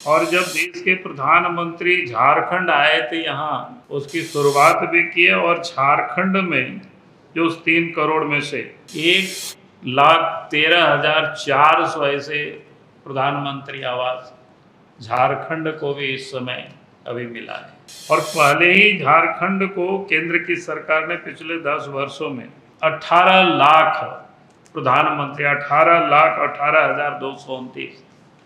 और जब देश के प्रधानमंत्री झारखंड आए थे यहाँ, उसकी शुरुआत भी की है। और झारखंड में जो 3 करोड़ में से 1,13,400 ऐसे प्रधानमंत्री आवास झारखंड को भी इस समय अभी मिला है। और पहले ही झारखंड को केंद्र की सरकार ने पिछले 10 वर्षों में 18 लाख प्रधानमंत्री 18,18,229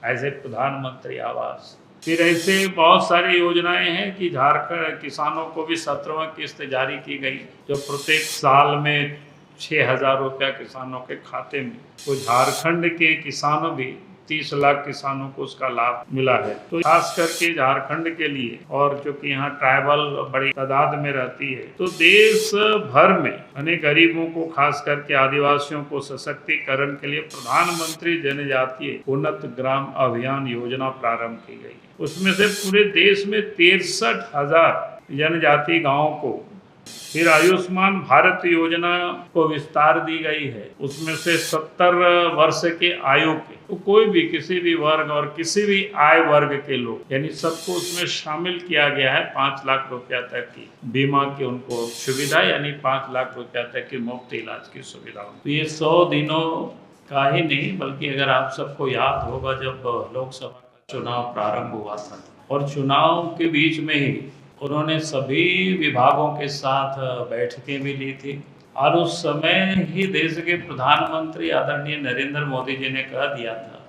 ऐसे प्रधानमंत्री आवास। फिर ऐसे बहुत सारी योजनाएं हैं कि झारखंड किसानों को भी 17वां किस्त जारी की गई, जो प्रत्येक साल में 6,000 रुपया किसानों के खाते में। तो झारखंड के किसानों भी 30 लाख किसानों को उसका लाभ मिला है। तो खास करके झारखंड के लिए, और चूंकि यहाँ ट्राइबल बड़ी तादाद में रहती है, तो देश भर में अनेक गरीबों को, खास करके आदिवासियों को सशक्तिकरण के लिए प्रधानमंत्री जनजातीय उन्नत ग्राम अभियान योजना प्रारंभ की गई। उसमें से पूरे देश में 63,000 जनजातीय गाँवों को। फिर आयुष्मान भारत योजना को विस्तार दी गई है। उसमें से 70 वर्ष के आयु के, तो कोई भी किसी भी वर्ग और किसी भी आय वर्ग के लोग, यानी सबको उसमें शामिल किया गया है। 5 लाख रुपया तक की बीमा की उनको सुविधा, यानी 5 लाख रुपया तक की मुफ्त इलाज की सुविधा। तो ये 100 दिनों का ही नहीं, बल्कि अगर आप सबको याद होगा, जब लोकसभा का चुनाव प्रारंभ हुआ था और चुनाव के बीच में ही उन्होंने सभी विभागों के साथ बैठकें भी ली थी। और उस समय ही देश के प्रधानमंत्री आदरणीय नरेंद्र मोदी जी ने कह दिया था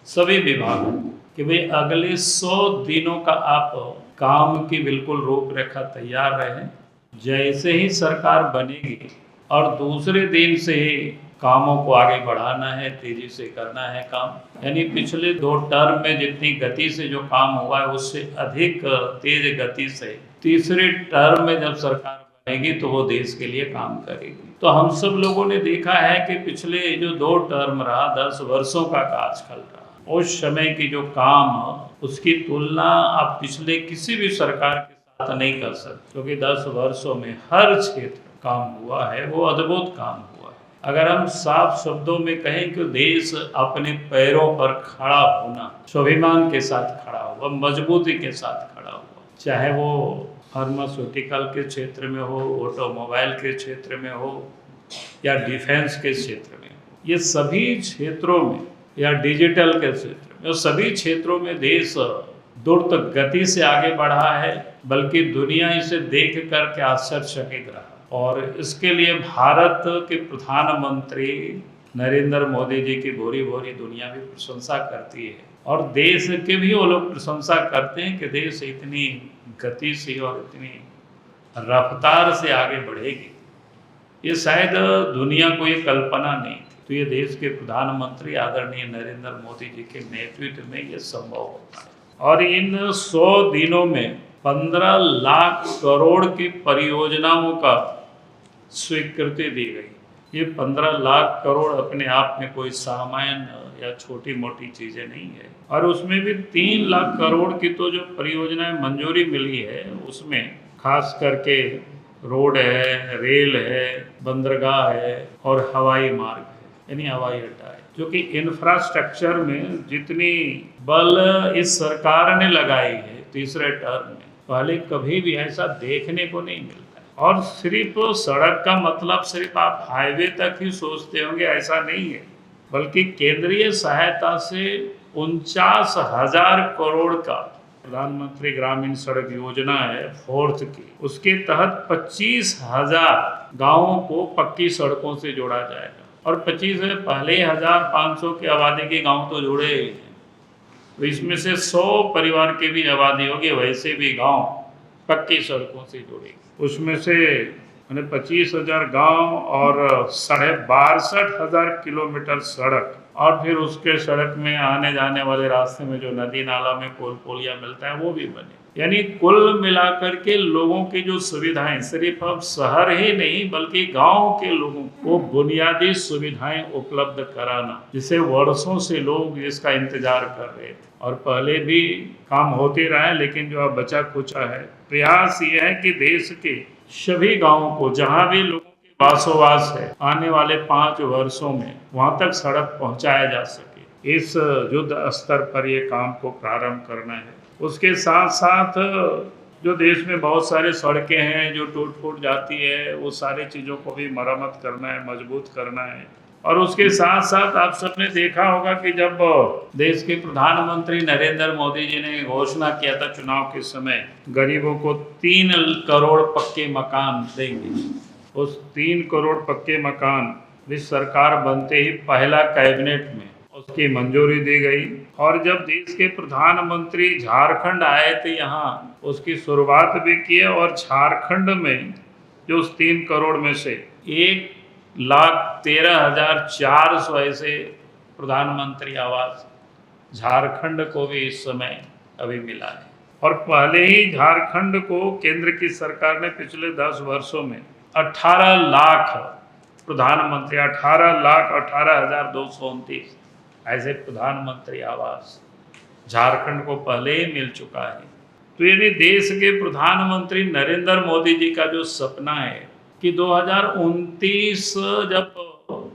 सभी विभागों कि भाई अगले 100 दिनों का आप काम की बिल्कुल रूपरेखा तैयार रहें। जैसे ही सरकार बनेगी और दूसरे दिन से ही कामों को आगे बढ़ाना है, तेजी से करना है काम। यानी पिछले 2 टर्म में जितनी गति से जो काम हुआ है, उससे अधिक तेज गति से तीसरे टर्म में जब सरकार बनेगी तो वो देश के लिए काम करेगी। तो हम सब लोगों ने देखा है कि पिछले जो 2 टर्म रहा, 10 वर्षों का कार्यकाल रहा, उस समय की जो काम, उसकी तुलना आप पिछले किसी भी सरकार के साथ नहीं कर सकते, क्योंकि 10 वर्षों में हर क्षेत्र काम हुआ है, वो अद्भुत काम हुआ। अगर हम साफ शब्दों में कहें कि देश अपने पैरों पर खड़ा होना, स्वाभिमान के साथ खड़ा हुआ, मजबूती के साथ खड़ा हुआ, चाहे वो फार्मास्यूटिकल के क्षेत्र में हो, ऑटोमोबाइल के क्षेत्र में हो, या डिफेंस के क्षेत्र में हो, ये सभी क्षेत्रों में, या डिजिटल के क्षेत्र में, सभी क्षेत्रों में देश द्रुत गति से आगे बढ़ा है, बल्कि दुनिया इसे देख करके आश्चर्यचकित रहा। और इसके लिए भारत के प्रधानमंत्री नरेंद्र मोदी जी की भोरी भोरी दुनिया भी प्रशंसा करती है, और देश के भी वो लोग प्रशंसा करते हैं कि देश इतनी गति से और इतनी रफ्तार से आगे बढ़ेगी, ये शायद दुनिया को ये कल्पना नहीं थी। तो ये देश के प्रधानमंत्री आदरणीय नरेंद्र मोदी जी के नेतृत्व में ये संभव होता है। और इन 100 दिनों में 15 लाख करोड़ की परियोजनाओं का स्वीकृति दी गई। ये 15 लाख करोड़ अपने आप में कोई सामान्य या छोटी मोटी चीजें नहीं है। और उसमें भी 3 लाख करोड़ की तो जो परियोजनाएं मंजूरी मिली है, उसमें खास करके रोड है, रेल है, बंदरगाह है और हवाई मार्ग है, यानी हवाई अड्डा है। जो कि इंफ्रास्ट्रक्चर में जितनी बल इस सरकार ने लगाई है तीसरे टर्म में, पहले कभी भी ऐसा देखने को नहीं मिलता। और सिर्फ सड़क का मतलब सिर्फ आप हाईवे तक ही सोचते होंगे, ऐसा नहीं है, बल्कि केंद्रीय सहायता से 49,000 करोड़ का प्रधानमंत्री ग्रामीण सड़क योजना है, 4th की। उसके तहत 25,000 गाँवों को पक्की सड़कों से जोड़ा जाएगा, और 25 में पहले 1,500 की आबादी के गाँव तो जुड़े हैं, तो इसमें से 100 परिवार की भी आबादी होगी, वैसे भी गांव पक्की सड़कों से जुड़ेगी। उसमें से 25,000 गांव और 62,500 किलोमीटर सड़क, और फिर उसके सड़क में आने जाने वाले रास्ते में जो नदी नाला में पुल पुलिया मिलता है, वो भी बने। यानी कुल मिलाकर के लोगों की जो सुविधाएं, सिर्फ अब शहर ही नहीं बल्कि गांव के लोगों को बुनियादी सुविधाएं उपलब्ध कराना, जिसे वर्षों से लोग इसका इंतजार कर रहे थे। और पहले भी काम होते रहा है, लेकिन जो अब बचा कुचा है, प्रयास ये है कि देश के सभी गांवों को, जहां भी लोगों के वासोवास है, आने वाले 5 वर्षों में वहां तक सड़क पहुंचाया जा सके। इस युद्ध स्तर पर ये काम को प्रारंभ करना है। उसके साथ साथ जो देश में बहुत सारे सड़कें हैं जो टूट फूट जाती है, वो सारी चीज़ों को भी मरम्मत करना है, मजबूत करना है। और उसके साथ साथ आप सबने देखा होगा कि जब देश के प्रधानमंत्री नरेंद्र मोदी जी ने घोषणा किया था चुनाव के समय, गरीबों को 3 करोड़ पक्के मकान देंगे। उस 3 करोड़ पक्के मकान इस सरकार बनते ही पहला कैबिनेट में उसकी मंजूरी दी गई। और जब देश के प्रधानमंत्री झारखंड आए थे यहाँ, उसकी शुरुआत भी की है। और झारखंड में जो उस 3 करोड़ में से 1,13,400 ऐसे प्रधानमंत्री आवास झारखंड को भी इस समय अभी मिला है। और पहले ही झारखंड को केंद्र की सरकार ने पिछले 10 वर्षों में 18 लाख प्रधानमंत्री 18,18,229 ऐसे प्रधानमंत्री आवास झारखंड को पहले ही मिल चुका है। तो यानी देश के प्रधानमंत्री नरेंद्र मोदी जी का जो सपना है कि 2029 जब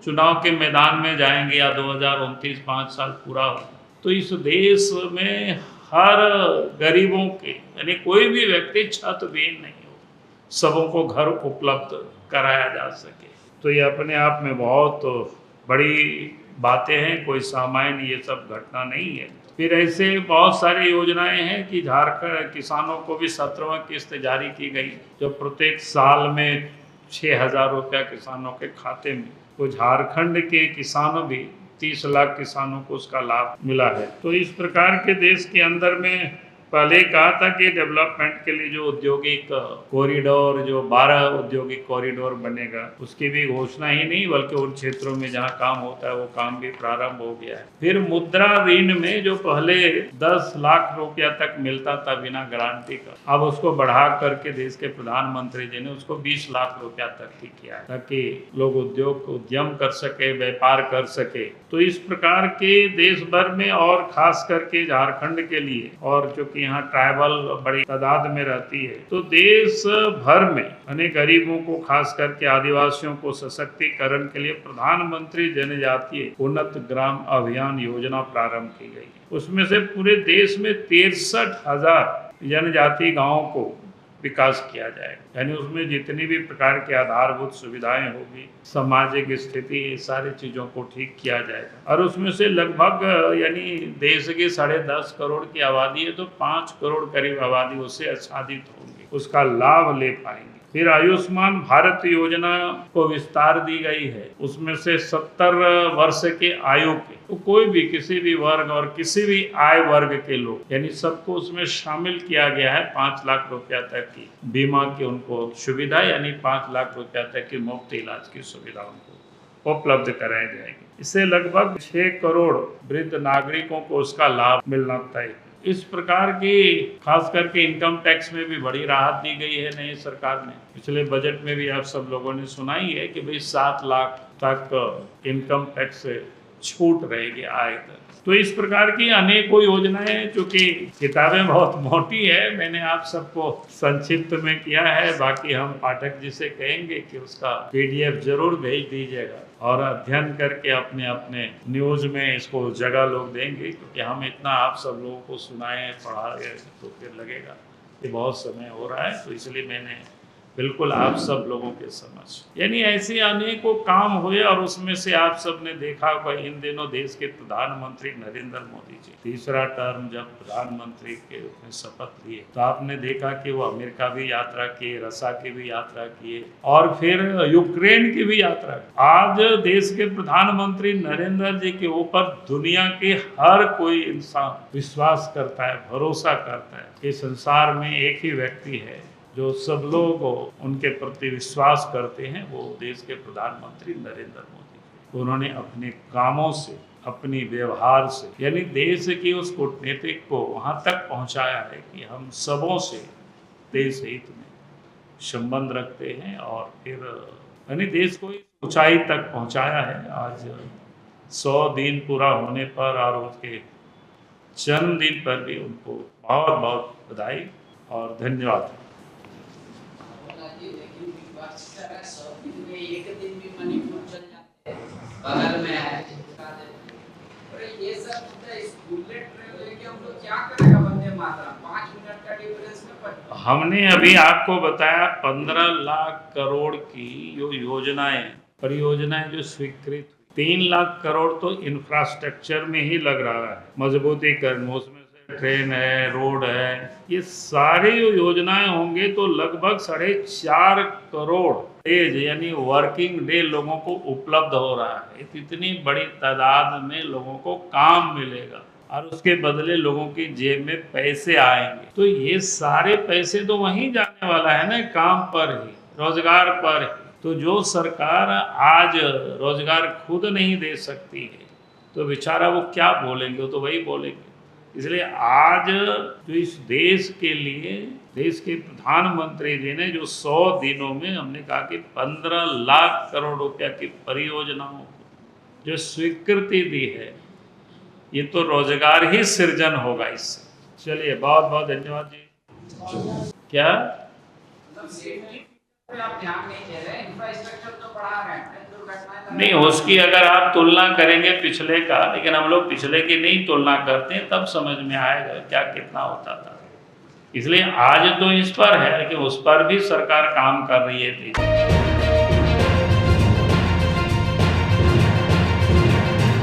चुनाव के मैदान में जाएंगे या 2029 5 साल पूरा हो, तो इस देश में हर गरीबों के यानी कोई भी व्यक्ति छतविहीन नहीं हो, सबों को घर उपलब्ध कराया जा सके। तो ये अपने आप में बहुत बड़ी बातें हैं, कोई सामान्य ये सब घटना नहीं है। फिर ऐसे बहुत सारी योजनाएं हैं कि झारखंड किसानों को भी 17वां किस्त जारी की गई, जो प्रत्येक साल में 6,000 रुपया किसानों के खाते में। तो झारखंड के किसानों भी 30 लाख किसानों को उसका लाभ मिला है। तो इस प्रकार के देश के अंदर में पहले कहा था कि डेवलपमेंट के लिए जो औद्योगिक कॉरिडोर, जो 12 औद्योगिक कॉरिडोर बनेगा, उसकी भी घोषणा ही नहीं बल्कि उन क्षेत्रों में जहां काम होता है वो काम भी प्रारंभ हो गया है। फिर मुद्रा ऋण में जो पहले 10 लाख रुपया तक मिलता था बिना गारंटी का, अब उसको बढ़ा करके देश के प्रधानमंत्री जी ने उसको 20 लाख रुपया तक ही किया है, ताकि लोग उद्यम कर सके, व्यापार कर सके। तो इस प्रकार के देश भर में और खास करके झारखंड के लिए, और जो यहाँ ट्राइबल बड़ी तादाद में रहती है, तो देश भर में अनेक गरीबों को खास करके आदिवासियों को सशक्तिकरण के लिए प्रधानमंत्री जनजातीय उन्नत ग्राम अभियान योजना प्रारंभ की गई। उसमें से पूरे देश में 63,000 जनजातीय गांवों को विकास किया जाएगा। यानी उसमें जितनी भी प्रकार की आधारभूत सुविधाएं होगी, सामाजिक स्थिति, सारी चीज़ों को ठीक किया जाएगा। और उसमें से लगभग यानी देश की 10.5 करोड़ की आबादी है, तो 5 करोड़ करीब आबादी उससे आच्छादित होंगी, उसका लाभ ले पाएंगे। फिर आयुष्मान भारत योजना को विस्तार दी गई है। उसमें से 70 वर्ष के आयु के तो कोई भी किसी भी वर्ग और किसी भी आय वर्ग के लोग, यानी सबको उसमें शामिल किया गया है। 5 लाख रुपया तक की बीमा की उनको सुविधा, यानी 5 लाख रुपया तक की मुफ्त इलाज की सुविधा उनको उपलब्ध कराई जाएगी। इससे लगभग 6 करोड़ वृद्ध नागरिकों को उसका लाभ मिलना तय। इस प्रकार की खास करके इनकम टैक्स में भी बड़ी राहत दी गई है नई सरकार ने। पिछले बजट में भी आप सब लोगों ने सुना ही है कि भाई 7 लाख तक इनकम टैक्स से छूट रहेगी आय कर। तो इस प्रकार की अनेकों योजनाएं, चूंकि किताबें बहुत मोटी है, मैंने आप सबको संक्षिप्त में किया है। बाकी हम पाठक जी से कहेंगे कि उसका PDF जरूर भेज दीजिएगा और अध्ययन करके अपने अपने न्यूज में इसको जगह लोग देंगे, क्योंकि हम इतना आप सब लोगों को सुनाए पढ़ाए तो फिर लगेगा कि बहुत समय हो रहा है। तो इसलिए मैंने बिल्कुल आप सब लोगों के समझ, यानी ऐसे अनेकों काम हुए। और उसमें से आप सब ने देखा होगा इन दिनों देश के प्रधानमंत्री नरेंद्र मोदी जी तीसरा टर्म जब प्रधानमंत्री के रूप में शपथ लिए, तो आपने देखा कि वो अमेरिका भी यात्रा किए, रसा की भी यात्रा किए और फिर यूक्रेन की भी यात्रा। आज देश के प्रधानमंत्री नरेंद्र जी के ऊपर दुनिया के हर कोई इंसान विश्वास करता है, भरोसा करता है कि संसार में एक ही व्यक्ति है जो सब लोग उनके प्रति विश्वास करते हैं, वो देश के प्रधानमंत्री नरेंद्र मोदी। उन्होंने अपने कामों से, अपनी व्यवहार से, यानी देश की उस कूटनीतिक को वहाँ तक पहुँचाया है कि हम सबों से देश हित में संबंध रखते हैं। और फिर यानी देश को ऊंचाई तक पहुँचाया है। आज 100 दिन पूरा होने पर और उसके जन्मदिन पर भी उनको बहुत बहुत बधाई और धन्यवाद। एक दिन भी मणिपुर चल जाते हैं, बगल में है। ये सब बुलेट ट्रेन लेके हम लोग क्या करेगा वंदे मातरम 5 मिनट का डिफरेंस में हमने अभी आपको बताया 15 लाख करोड़ की जो योजनाएं परियोजनाएं जो स्वीकृत 3 लाख करोड़ तो इंफ्रास्ट्रक्चर में ही लग रहा है, मजबूतीकरण, उसमें से ट्रेन है, रोड है, ये सारी जो योजनाएं होंगे तो लगभग 4.5 करोड़ डेज यानी वर्किंग डे लोगों को उपलब्ध हो रहा है। इतनी बड़ी तादाद में लोगों को काम मिलेगा और उसके बदले लोगों की जेब में पैसे आएंगे, तो ये सारे पैसे तो वहीं जाने वाला है ना, काम पर ही, रोजगार पर ही। तो जो सरकार आज रोजगार खुद नहीं दे सकती है तो बेचारा वो क्या बोलेंगे, वो तो वही बोलेंगे। इसलिए आज जो इस देश के लिए देश के प्रधानमंत्री जी ने जो 100 दिनों में हमने कहा कि 15 लाख करोड़ रुपया की परियोजनाओं को जो स्वीकृति दी है, ये तो रोजगार ही सृजन होगा इससे। चलिए बहुत बहुत धन्यवाद जी। क्या सेफ्टी पे आप ध्यान नहीं दे रहे, इंफ्रास्ट्रक्चर तो बढ़ा रहे हैं, दुर्घटनाएं नहीं, उसकी अगर आप तुलना करेंगे पिछले का, लेकिन हम लोग पिछले की नहीं तुलना करते हैं, तब समझ में आएगा क्या कितना होता था। इसलिए आज तो इस पर है कि उस पर भी सरकार काम कर रही है।